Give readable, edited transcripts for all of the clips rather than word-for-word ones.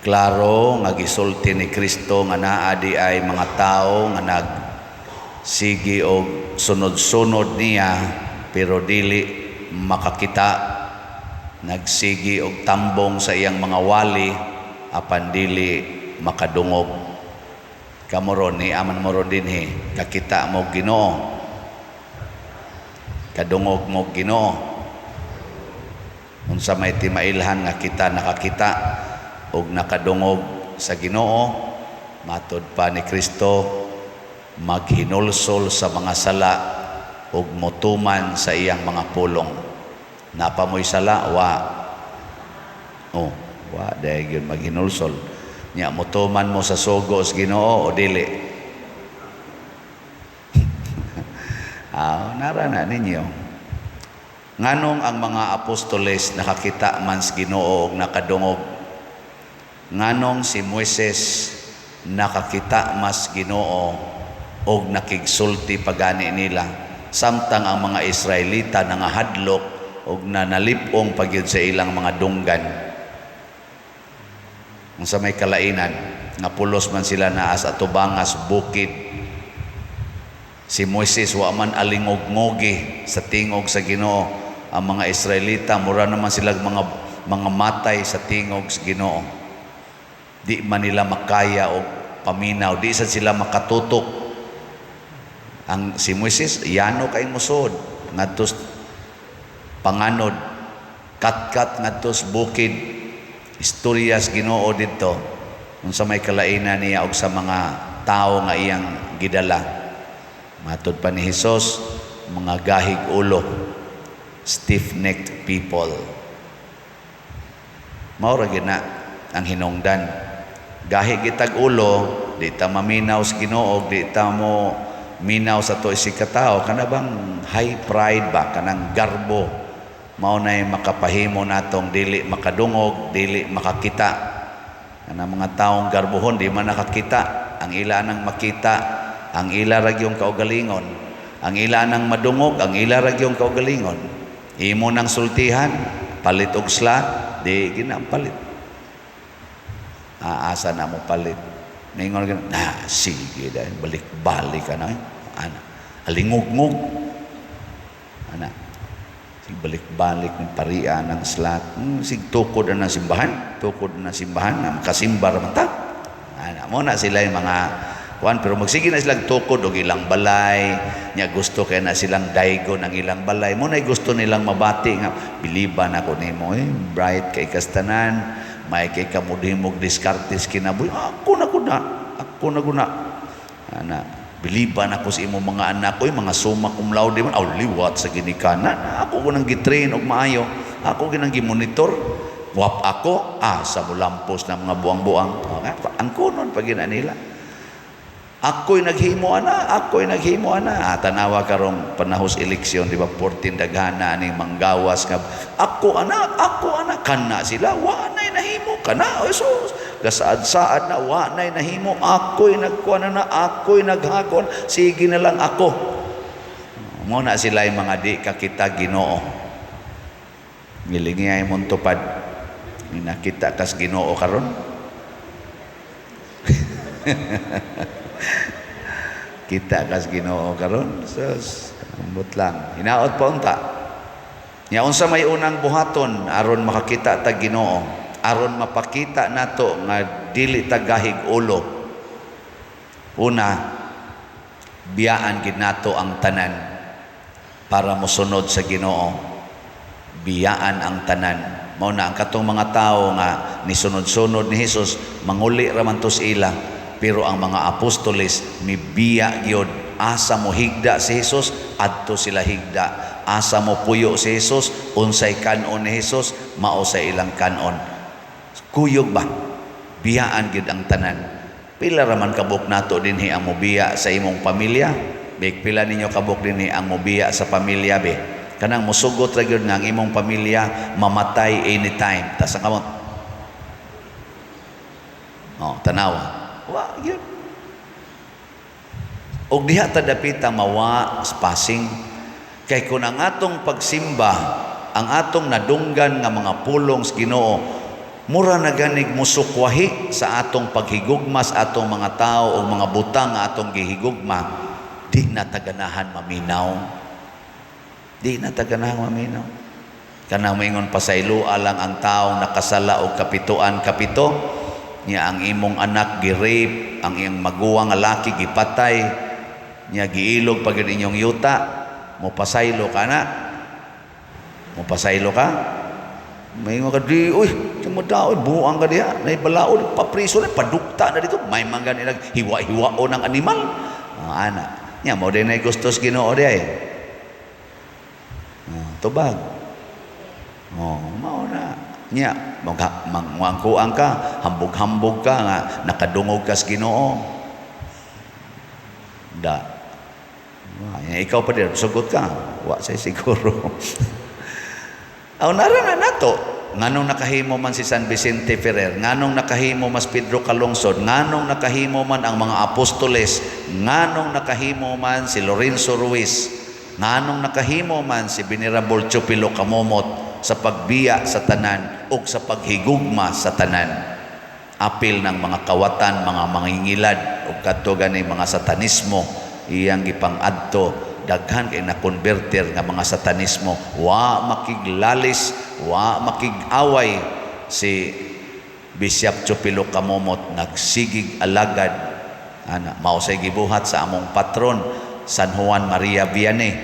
Klaro nga gisulti ni Kristo nga naa di ay mga tao nga sige og sunod-sunod niya pero dili makakita, nagsigi og tambong sa iyang mga wali apan dili makadungog. Kamoron ni aman moron dinhi kakita mo Ginoo, kadungog mo Ginoo. Unsa may timailhan nga kita nakakita og nakadungog sa Ginoo, matud pa ni Kristo, maghinulsol sa mga sala ug motuman sa iyang mga pulong. Napamoy sala wa dahil yun maghinulsol nya motuman mo sa sugo sa Ginoo o dili. Narana ninyo nganong ang mga apostoles nakakita man sa Ginoo og nakadungog, nganong si Moises nakakita mas Ginoo og nakigsulti pagani nila, samtang ang mga Israelita nangahadlok og nanalipong pagyud sa ilang mga dunggan. Sa may kalainan nga pulos man sila naas atubangas bukid, si Moises wa man alingog-ngogi sa tingog sa Ginoo. Ang mga Israelita mura naman sila mga matay sa tingog sa Ginoo. Di man nila makaya o paminaw, di sa sila makatutok. Ang si Moises yano kay musod ngadtos panganod, katkat ngadtos bukid, istoryas Ginoo didto unsa may kalainan niya og sa mga tao nga iyang gidala. Matud pa ni Hesus, mga gahig ulo, stiff-necked people. Mao ra gyud na ang hinungdan. Gahi gitag ulo, di ta maminaw sa Ginoo, di ta mo minaw sa to si katao, kana bang high pride ba, kanang garbo, mao nay makapahimo natong dili makadungog, dili makakita. Kana mga taong garbohon di man nakakita, ang ila nang makita, ang ila ra gyung kaugalingon, ang ila nang madungog, ang ila ra gyung kaugalingon. Imo nang sultihan, palit og slot, di ginapalit. Asa na mo palit. Ningon ka sige dahil balik-balik ka na. Alingog-ngog. Sige balik-balik ng parian ng slot. Sige tukod na ng simbahan. Tukod na ng simbahan. Kasimbar man ta. Muna sila yung mga pero magsige na silang tukod o ilang balay. Nya gusto kaya na silang daigo ng ilang balay. Muna gusto nilang mabati nga. Biliban ako nimo. Bright kay kastanan. May kay kamudhimog diskartes kinabuhi. Ako na guna. Biliban ako sa imong mga anak ko, mga summa cum laude man, liwat sa ginikanan. Ako gunang gitrain og maayo. Ako ginang gimonitor. Wap ako, sa mulampos na mga buang-buang. Ang kunon pag nila. Ako'y naghimo ana. Tanawa karong panahos eleksyon, di ba? 14 daghana ni manggawas nga. Ako ana, kana sila, wa nay nahimo kana. Jesus, gasaad-saad na wa nay nahimo. Ako'y nagkuan na, ako'y naghakon. Sige na lang ako. Mo na sila yung mga di kakita Ginoo. Ngilingiyay mong tupad. Nakita kas Ginoo karon. Kita kas Ginoo karon, sus, ambot lang. Hinaot pa unta. Nya unsa may unang buhaton aron makakita ta Ginoo, aron mapakita nato nga dili ta gahig ulo. Una, biyaan gid nato ang tanan para mosunod sa Ginoo. Biyaan ang tanan. Mao na ang katong mga tao nga nisunod-sunod ni Hesus, manguli ra man tos ila. Pero ang mga apostoles mibiya gyud, asa mo higda si Hesus, adto sila higda. Asa mo puyo si Hesus, unsay kanon ni Hesus, mao sa ilang kanon. Kuyog ba? Biyaan gyud ang tanan. Pila ra man kabuk nato dinhi ang mobiya sa imong pamilya? Big pila ninyo kabuk dinhi ang mobiya sa pamilya be? Kanang musugot ra gyud nga ang imong pamilya mamatay anytime. Tas ang kamot. Tanawa. Wa yun. Og diha ta dapita mawa spasing kay kun ang atong pagsimba, ang atong nadunggan nga mga pulong sa Ginoo Mura na ganig musukwahi sa atong paghigugma sa atong mga tao o mga butang nga atong gihigugma, di na taganahan maminaw. Di na taganahan maminaw. Kanang moingon pasayloa lang ang taong nakasala og kapito, niya ang imong anak gi-rape, ang iyang maguwang nga laki gipatay, niya giilog pag inyong yuta, mo pasaylo ka na. Mo pasaylo ka? May mga di, uy, tumudaw, buang ka diya, naibalaod, papriso na, padukta na dito, may mga nilang hiwa-hiwao ng animal. Anak, niya mo din ay gustos Ginoo diya eh. Tubag. Mao na. Niya, mangkuang ka, hambog-hambog ka, nga, nakadungog ka sa Ginoo. Ikaw pa din, sugot ka, wa say siguro. Aw narana nato nganong nakahimo man si San Vicente Ferrer, nganong nakahimo mas Pedro Calungsod, nganong nakahimo man ang mga apostoles, nganong nakahimo man si Lorenzo Ruiz, nganong nakahimo man si Venerable Chupilo Kamomot sa pagbiya sa tanan ug sa paghigugma sa tanan. Apil ng mga kawatan, mga mangingilad ug kadto gani mga satanismo iyang gipang-adto, daghan kay na-converter nga mga satanismo, wa makiglalis, wa makig-away. Si Bishop Chupilo Kamomot nagsigig alagad, mao say gibuhat sa among patron San Juan Maria Vianney,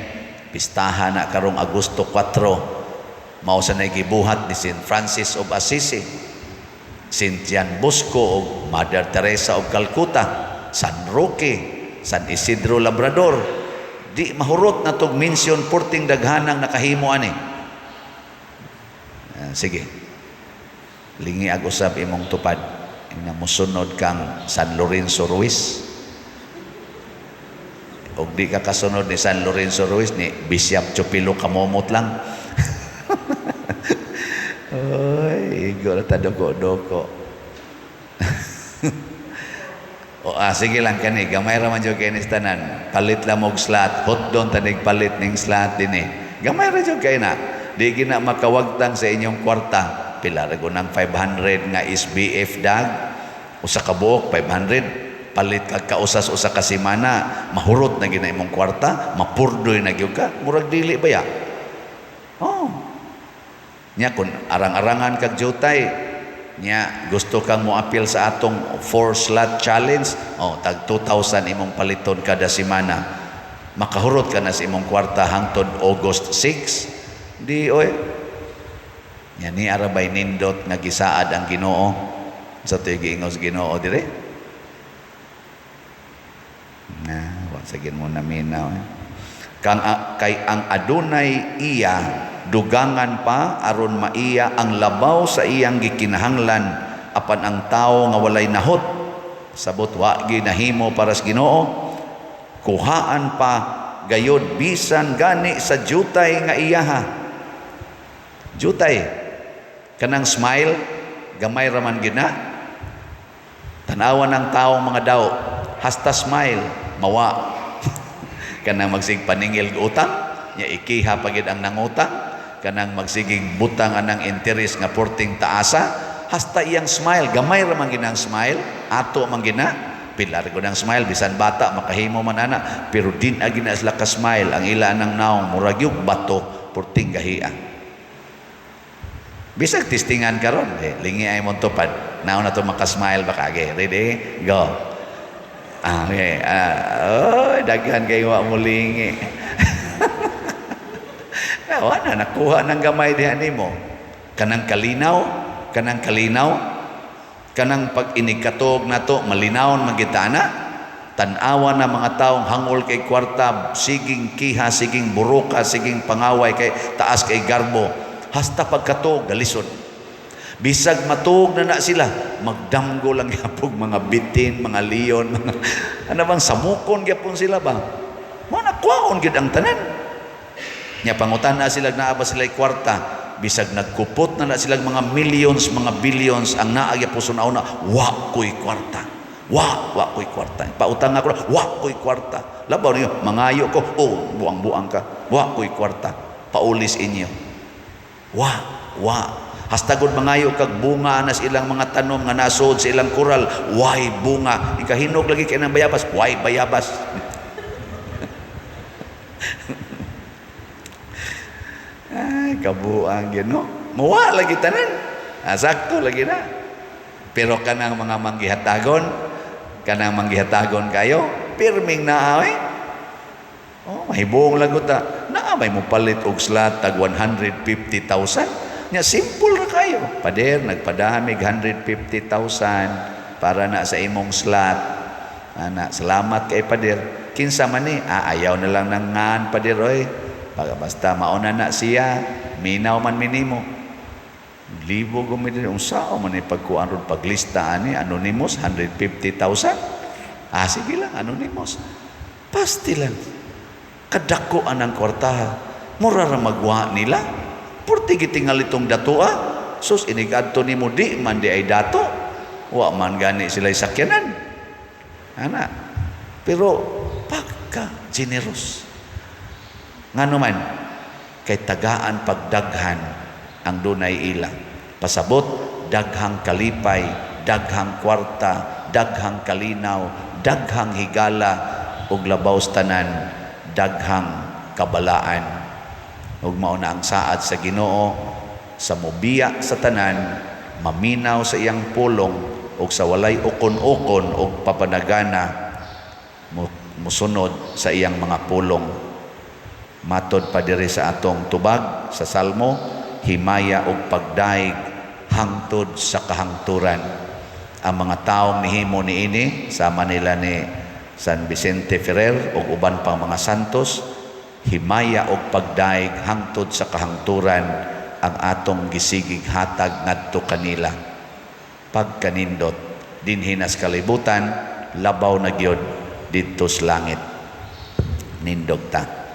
pistahan na karong Agosto 4. Mao sa gibuhat ni St. Francis of Assisi, St. John Bosco ug Mother Teresa of Calcutta, San Roque, San Isidro Labrador. Di mahurot na tog mention porting daghanang nakahimo ani. Sige. Lingi ag usab imong tupad. Ina mosunod kang San Lorenzo Ruiz. Og di ka kasunod ni San Lorenzo Ruiz, ni Bishop Chupilo Kamomot lang. Oy, igo ta doko-doko. Sige lang kani, gamay ra man jud kay ni tanan. Palit lang og slot, hot doon tanig palit ning slot dinhi. Gamay ra jud kay na. Di gina makawagtang sa inyong kwarta. Pila ra gunang 500 nga SBF dag. Usa ka buok 500. Palit kag kausas usa ka semana, mahurot na gina imong kwarta, mapurdoy na gyud ka. Murag dili ba ya? Nya kun arang-arangan kag jutay, nya gusto kang moapil sa atong 4-slot challenge, tag 2,000 imong paliton kada semana, makahurot ka na sa imong kwarta hangtod August 6. Di oy, nya ni arabay nindot nga gisaad ang Ginoo sa tuy giingos Ginoo dire. Wa sagin mo na minaw. Kay ang adunay iya dugangan pa aron maiya ang labaw sa iyang gikinahanglan, apan ang tawo nga walay nahot sabot wa ginahimo para sa Ginoo, kuhaan pa gayod bisan gani sa jutay nga iyaha. Jutay kanang smile gamay raman gina, tanawan ng taong mga daw hasta smile mawa. Kanang magsig paningil utang nya ikiha pagid ang nangutang, kanang magsiging butang anang interes nga porting taasa, hasta iyang smile gamay ra man ginang smile, ato man gina pilar ko ng smile, bisan bata makahimo man ana, pero din agina sila ka smile, ang ila nang naong murag yung bato porting gahian. Bisag tistingan karon, lingi ay mong tupad, naon na to makasmile baka ready go. Okay. Daghan kayo wa mo lingi. Wala nakuha ng gamay dihan nimo. Kanang kalinaw, kanang pag inikatog nato malinawon magitana. Tan-awa na mga taong hangol kay kwarta, siging kiha, siging buruka, siging pangaway kay taas kay garbo. Hasta pagkatog galisod. Bisag matug na sila, magdamgo lang yapog mga bitin, mga leon, mga ano bang samukon gyapon sila ba? Mo nakwaon gid ang tanan. Nya pangutan na sila naaba sila kwarta, bisag nagkupot na sila mga millions, mga billions ang naa gyapon una, wa koy kwarta. Wa koy kwarta. Pautang ako, wa koy kwarta. Labaw niyo, mangayo ko, buang-buang ka. Wa koy kwarta. Paulis inyo. Wa Hastagod mangayo kag bunga na sa ilang mga tanom nga nasod sa ilang kural, why bunga. Ikahinog lagi kay nang bayabas, why bayabas. Ay, kabuang Ginoo. Muwa lagi tanan. Sakto lagi na. Pero kanang mga manggihatagon kayo, pirming naaway. Mahibong lagot na may mo palit og slot tag 150,000. Nya simple ra kayo. Pader nagpadamig 150,000 para na sa imong slot. Ana, salamat kay pader. Kinsa man ni, ayaw na lang nang ngan pader oy. Basta mauna na siya, minaw man minimo. Libo gumiti unsa man ni pagkuan ron paglista ani anonymous 150,000. Sige lang anonymous. Pasti lang. Kadako anang kwartaha. Mura ra magwa nila. Purti gitingal itong datua. Sus inigadto nimo di man di ay dato. Wa man gani sila sakyanan. Ana. Pero pagka generous. Ngano man kay tagaan pagdaghan ang dunay ila. Pasabot daghang kalipay, daghang kwarta, daghang kalinaw, daghang higala ug labaw tanan, daghang kabalaan. Ug mao na ang saad sa Ginoo sa mobiya sa tanan, maminaw sa iyang pulong ug sa walay ukon-ukon ug papanagana musunod sa iyang mga pulong. Matod pa diri sa atong tubag sa Salmo, himaya ug pagdaig hangtod sa kahangturan. Ang mga taong nihimo niini sama nila ni San Vicente Ferrer ug uban pang mga santos, himaya ug pagdaig hangtod sa kahangturan ang atong gisigig hatag ngadto kanila. Pagkanindot dinhi nas kalibutan, labaw na gyud didto sa langit. Nindog ta.